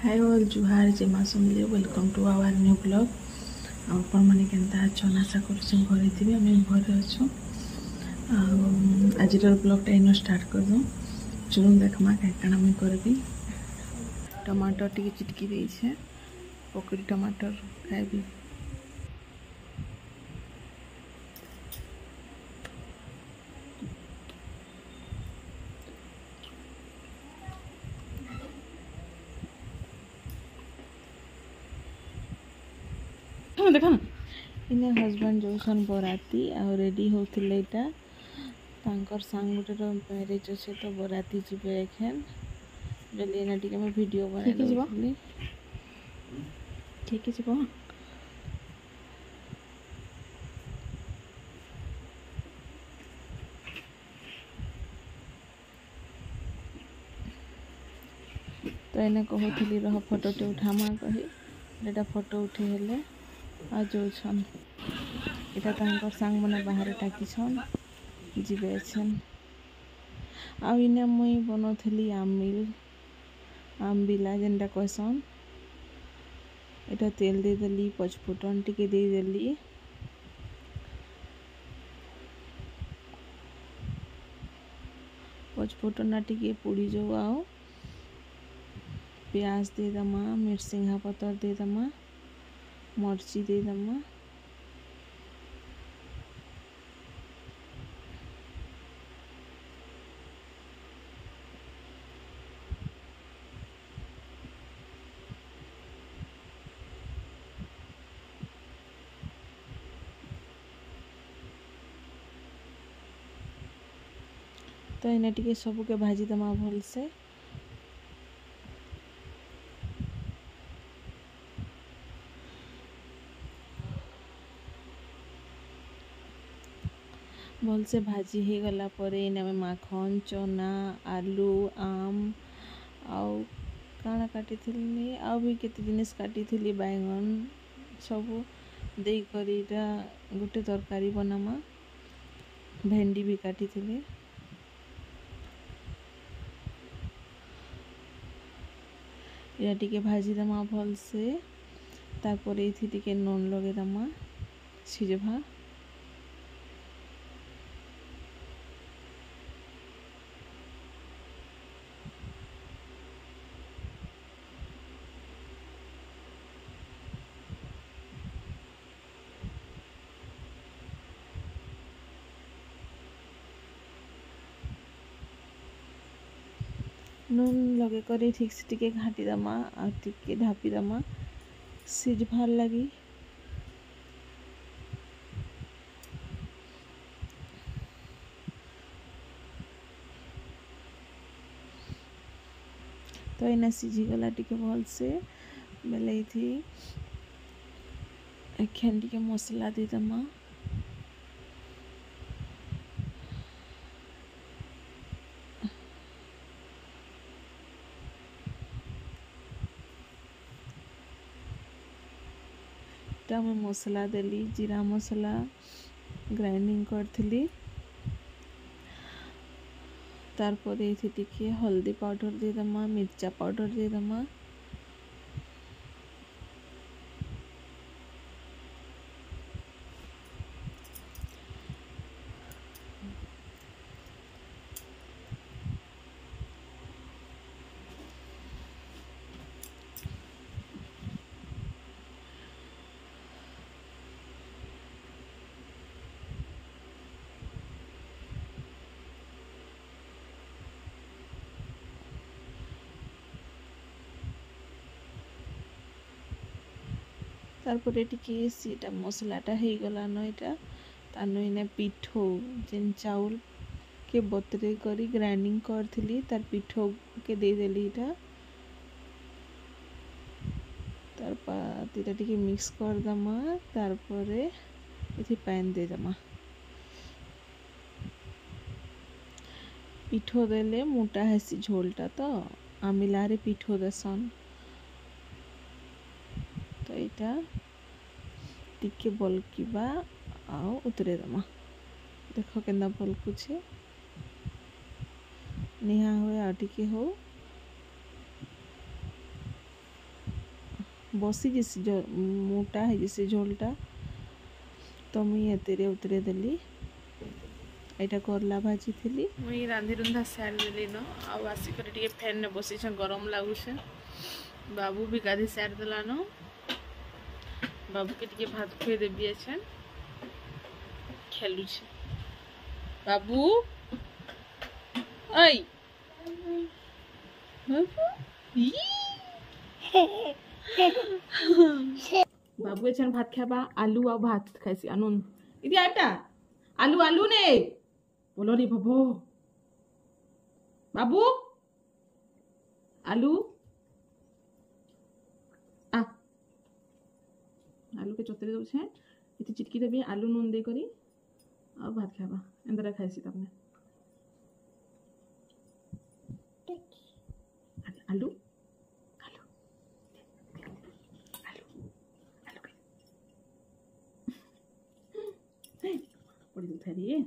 Hi all जुहार जय माँ Samlei welcome to our new blog आपण मैंने केन्ता अच्छन आशा कर घरे आम घरे अच्छु आज ब्लॉगटा इन स्टार्ट करदूँ चुन देखमा क्या मुझे करी टमाटर टी चिटकी देछे पकड़ी टमाटर खाइबी देखा ना इने हजबैंड जोसन बराती आ रेडी होते यहाँ सांग गोटे मैरेज अच्छे तो बराती जीवे एखेन जल्दी एना टिके मैं वीडियो बना ठीक है तो एने कहूली रह फोटोटे उठामा कही फोटो उठे हेले आ जोछन इटा सांग मैंने बाहर टाकिछन जीवे छन आ इने मुई बनौली आम्बिला जेनटा कहसन इटा तेल दे देली पचफुटन टिके दे देली पचफुटन टिके पुड़ी जो आओ प्याज दे दमा मिर्सिंगा पतर दे दमा मर्ची दे दमा तो इना टिके सबके भाजी दमा भल से भल से भाजी हो गला पर इना में माखन चना आलू आम आउ काना काटी थी आउ भी केते जिनिस काटी थी बैगन सब दे करी गोटे तरकारी बनामा भेंडी भी काटी थी या टिके भाजी दमा भल से तापर ये टिके नून लगे दमा सिझभा नून लगे कर ठीक से टिके घाटी दमा आ टिके ढापी दमा सिझभार लगी तो इना सिझीगला टिके भल से बेले थी एखेन टिके मसला दे दमा मैं मसला देली जीरा मसला ग्राइंडिंग करथली तारपर ये टिके हल्दी पाउडर दे दमा मिर्चा पाउडर दे दमा तारपर टिके मसलाटा हो गला न इटा तानो इने पिठो जेन चाउल के बतरे करी ग्राइंडिंग करथली तार पिठो के दे देली इटा तार पातीटा टिके मिक्स कर दमा तारपर इथि पैन दे दमा पिठो देले मोटा हेसी झोलटा तो आमिलारे पिठो देसन तो यहाँ टिके बल्किबा आओ उतरे दमा देख के बल्कुछ निहा हुए आ टिके हो बसी जैसी मोटा है जैसे झोलटा तो मुई एतेरे उतरे देली एटा करला भाजी थी मुई रांधि रुंधा सार देली न आसिक फैन ने बसी गरम लगुचे बाबू भी गाधी सार देलान बाबू के भात खुए देवी अच्छे खेलुचे बाबू ऐ बाबू एछन भात खाबा आलू आ भात खाइसी आनुन इदी आटा आलू आलू ने बोलो रे बाबू बाबू आलू आ आलू के चतरे दउ छे इति चिटकी देबी आलू नून दे करी आ भात खाबा अंदर खाइसी तबने आलू बड़ी दूध है ये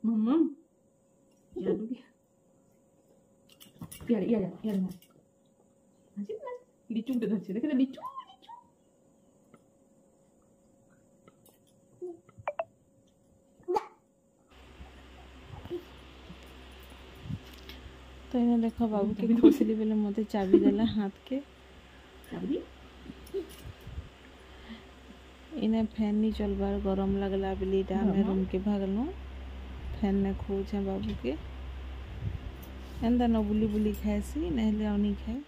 मम्मा ये आलू या ना हाजी ना लिचू उठे धरছে দেখে লিচু तो इन्हें देखो बाबू के खुशली बेले मते चाबी देला हाथ के चाबी इन्हें फैन नहीं चलबार गरम लगला बेली टा हमें रूम के भागलो फैन ने खोजे बाबू के एंदा न बुली बुली खाएसी नहले नहीं खाए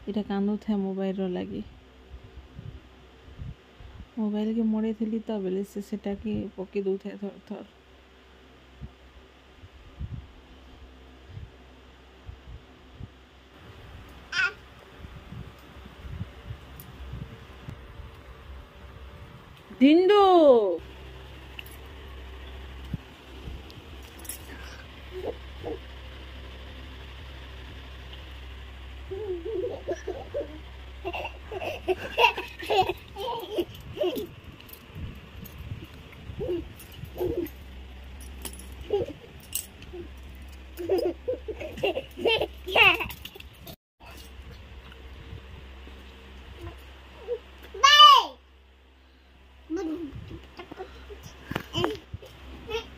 इटा कांदू थे मोबाइल रो लगी मोबाइल के मोड़े थी तो बेले से सेटा की पके दू थे थर थर डिंडो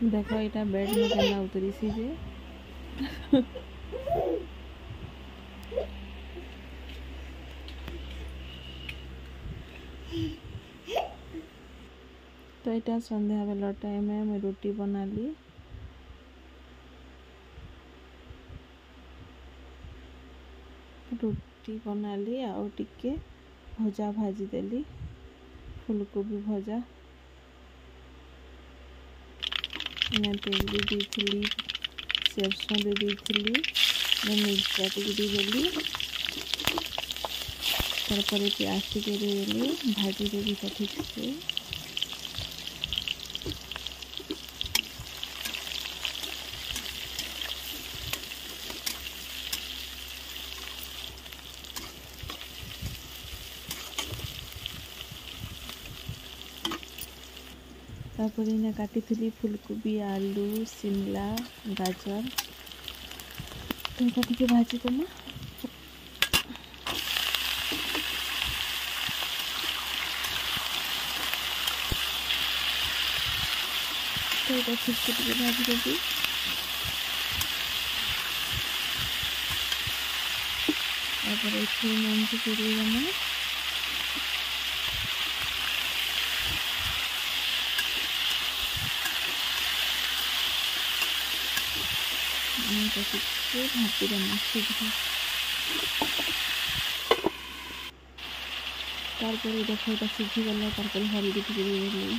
देखो यहाँ बेड में केना उतरी सी जे तो यहाँ संध्या बेला टाइम में मैं रोटी बना ली आउ टिके भजा भाजी देली फूलकोबी भजा तेल भी दी सरसों दे दी मिर्चा टी देली तारपरे प्याज टी देली भाजी देली ठीक से तापर इन्हें काटी थी फूलकोबी आलू शिमला गाजर तो यहाँ टे भाजी देमा तो यहाँ ठीक से टे भाजी देवी तापर ये मंची पूरी देमा भाती देना सीधा तारपरे देखो ये सीझी गला हल्दी टी देली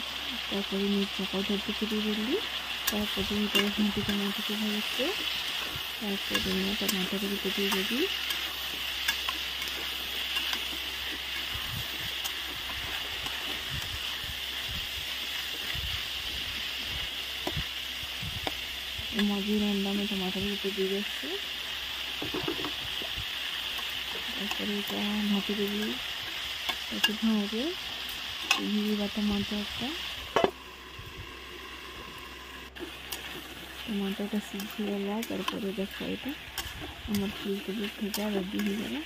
मिर्चा पाउडर टी देली भाटी टमाटर के भलसे टमाटर भी देवी मझी अंडा में टमाटर भी दे देसी ढापी देवी भावे टमाटोटा सीझीगला तार देख ये आम फुलकोबी भजा रेडी हो गला।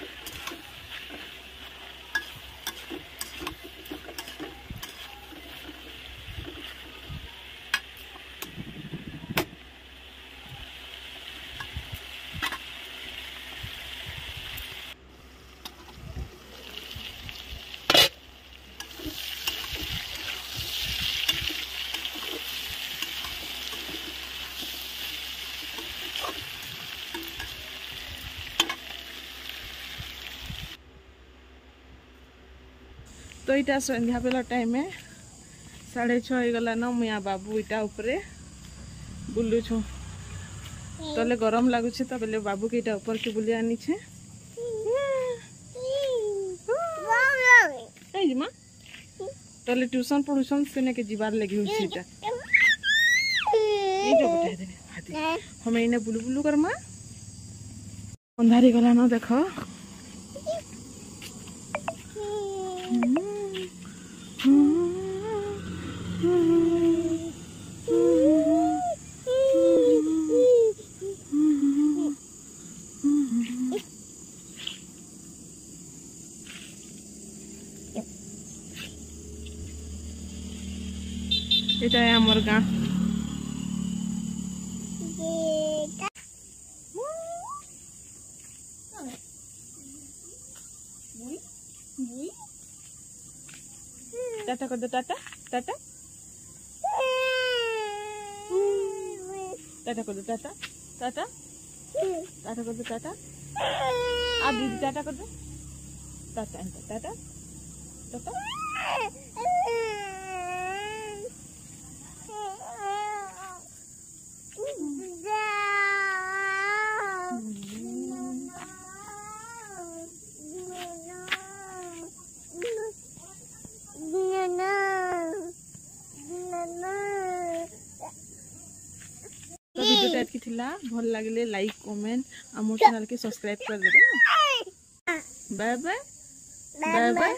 तो इटा संध्या बेला टाइम 6:30 गला न मुया बाबू इटा ऊपर बुलू छु तले गरम लगुचे तो बेले बाबू के इटा ऊपर के बुली आनी छे माँ तले ट्यूशन पढ़ुसन से के जीवार लगी हुई इटा ये जो बता दे हाथी हम इने बुलू बुलू कर माँ अंधारी गला न देखो এটা আমার গাঁ टाटा कर दो टाटा टाटा टाटा कर दो टाटा टाटा टाटा कर दो टाटा आप दीदी टाटा कर दो टाटा टाटा टाटा तो वीडियो टाइप की थिला भल लगे लाइक कमेंट आ मोर चैनल के सब्सक्राइब कर देबे। Bye bye bye bye.